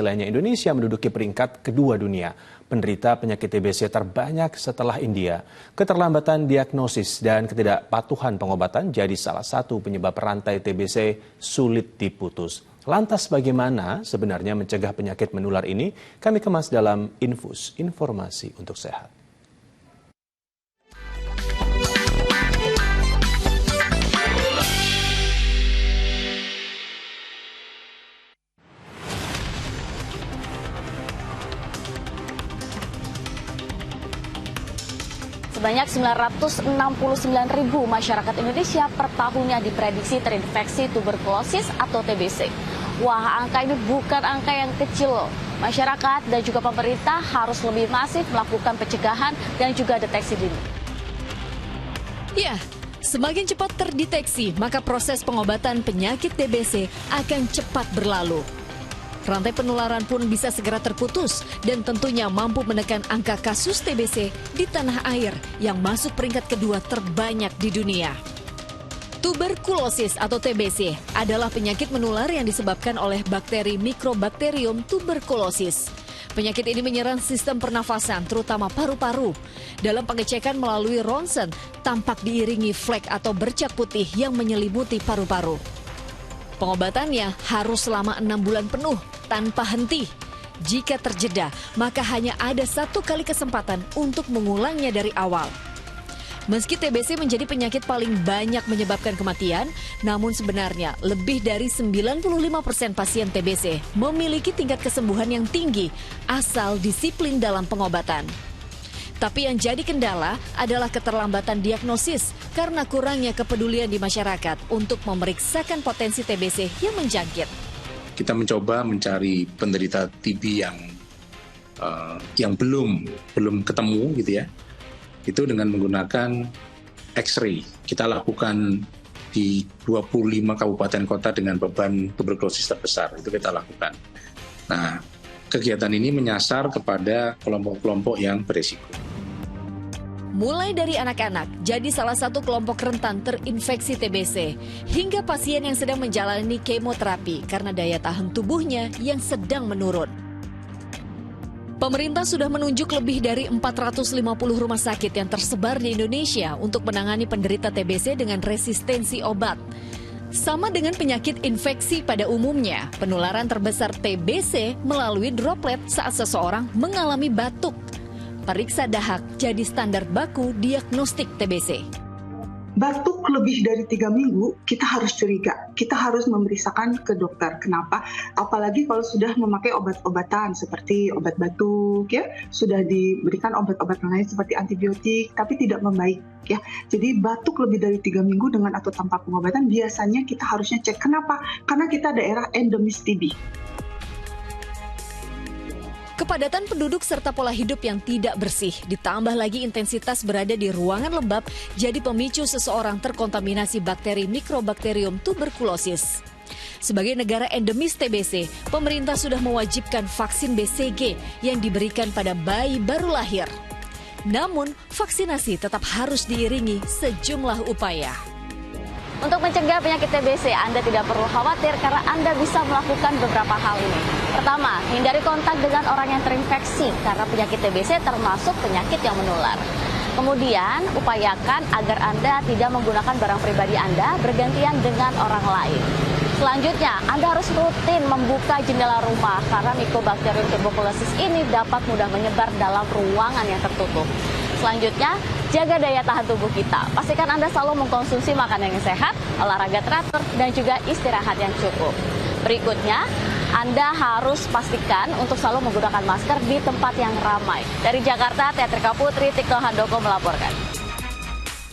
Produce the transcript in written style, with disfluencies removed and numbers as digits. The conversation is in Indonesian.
Hasilnya Indonesia menduduki peringkat kedua dunia. Penderita penyakit TBC terbanyak setelah India. Keterlambatan diagnosis dan ketidakpatuhan pengobatan jadi salah satu penyebab rantai TBC sulit diputus. Lantas bagaimana sebenarnya mencegah penyakit menular ini? Kami kemas dalam Infus, informasi untuk sehat. Sebanyak 969.000 masyarakat Indonesia per tahunnya diprediksi terinfeksi tuberkulosis atau TBC. Wah, angka ini bukan angka yang kecil loh. Masyarakat dan juga pemerintah harus lebih masif melakukan pencegahan dan juga deteksi dini. Ya, semakin cepat terdeteksi, maka proses pengobatan penyakit TBC akan cepat berlalu. Rantai penularan pun bisa segera terputus dan tentunya mampu menekan angka kasus TBC di tanah air yang masuk peringkat kedua terbanyak di dunia. Tuberkulosis atau TBC adalah penyakit menular yang disebabkan oleh bakteri Mycobacterium tuberculosis. Penyakit ini menyerang sistem pernafasan, terutama paru-paru. Dalam pengecekan melalui ronsen, tampak diiringi flek atau bercak putih yang menyelimuti paru-paru. Pengobatannya harus selama 6 bulan penuh, tanpa henti. Jika terjeda, maka hanya ada satu kali kesempatan untuk mengulangnya dari awal. Meski TBC menjadi penyakit paling banyak menyebabkan kematian, namun sebenarnya lebih dari 95% pasien TBC memiliki tingkat kesembuhan yang tinggi asal disiplin dalam pengobatan. Tapi yang jadi kendala adalah keterlambatan diagnosis karena kurangnya kepedulian di masyarakat untuk memeriksakan potensi TBC yang menjangkit. Kita mencoba mencari penderita TB yang belum ketemu gitu ya. Itu dengan menggunakan X-ray. Kita lakukan di 25 kabupaten kota dengan beban tuberkulosis terbesar. Itu kita lakukan. Nah, kegiatan ini menyasar kepada kelompok-kelompok yang berisiko. Mulai dari anak-anak jadi salah satu kelompok rentan terinfeksi TBC, hingga pasien yang sedang menjalani kemoterapi karena daya tahan tubuhnya yang sedang menurun. Pemerintah sudah menunjuk lebih dari 450 rumah sakit yang tersebar di Indonesia untuk menangani penderita TBC dengan resistensi obat. Sama dengan penyakit infeksi pada umumnya, penularan terbesar TBC melalui droplet saat seseorang mengalami batuk. Periksa dahak jadi standar baku diagnostik TBC. Batuk lebih dari 3 minggu, kita harus curiga. Kita harus memeriksakan ke dokter. Kenapa? Apalagi kalau sudah memakai obat-obatan seperti obat batuk, ya, sudah diberikan obat-obat lain seperti antibiotik, tapi tidak membaik. Ya, jadi batuk lebih dari 3 minggu dengan atau tanpa pengobatan, biasanya kita harusnya cek. Kenapa? Karena kita daerah endemis TB. Kepadatan penduduk serta pola hidup yang tidak bersih, ditambah lagi intensitas berada di ruangan lembab, jadi pemicu seseorang terkontaminasi bakteri Mycobacterium tuberculosis. Sebagai negara endemis TBC, pemerintah sudah mewajibkan vaksin BCG yang diberikan pada bayi baru lahir. Namun, vaksinasi tetap harus diiringi sejumlah upaya. Untuk mencegah penyakit TBC, Anda tidak perlu khawatir karena Anda bisa melakukan beberapa hal ini. Pertama, hindari kontak dengan orang yang terinfeksi karena penyakit TBC termasuk penyakit yang menular. Kemudian, upayakan agar Anda tidak menggunakan barang pribadi Anda bergantian dengan orang lain. Selanjutnya, Anda harus rutin membuka jendela rumah karena Mycobacterium tuberculosis ini dapat mudah menyebar dalam ruangan yang tertutup. Selanjutnya, jaga daya tahan tubuh kita. Pastikan Anda selalu mengkonsumsi makanan yang sehat, olahraga teratur, dan juga istirahat yang cukup. Berikutnya, Anda harus pastikan untuk selalu menggunakan masker di tempat yang ramai. Dari Jakarta, Teatrika Putri, Tikto Handoko melaporkan.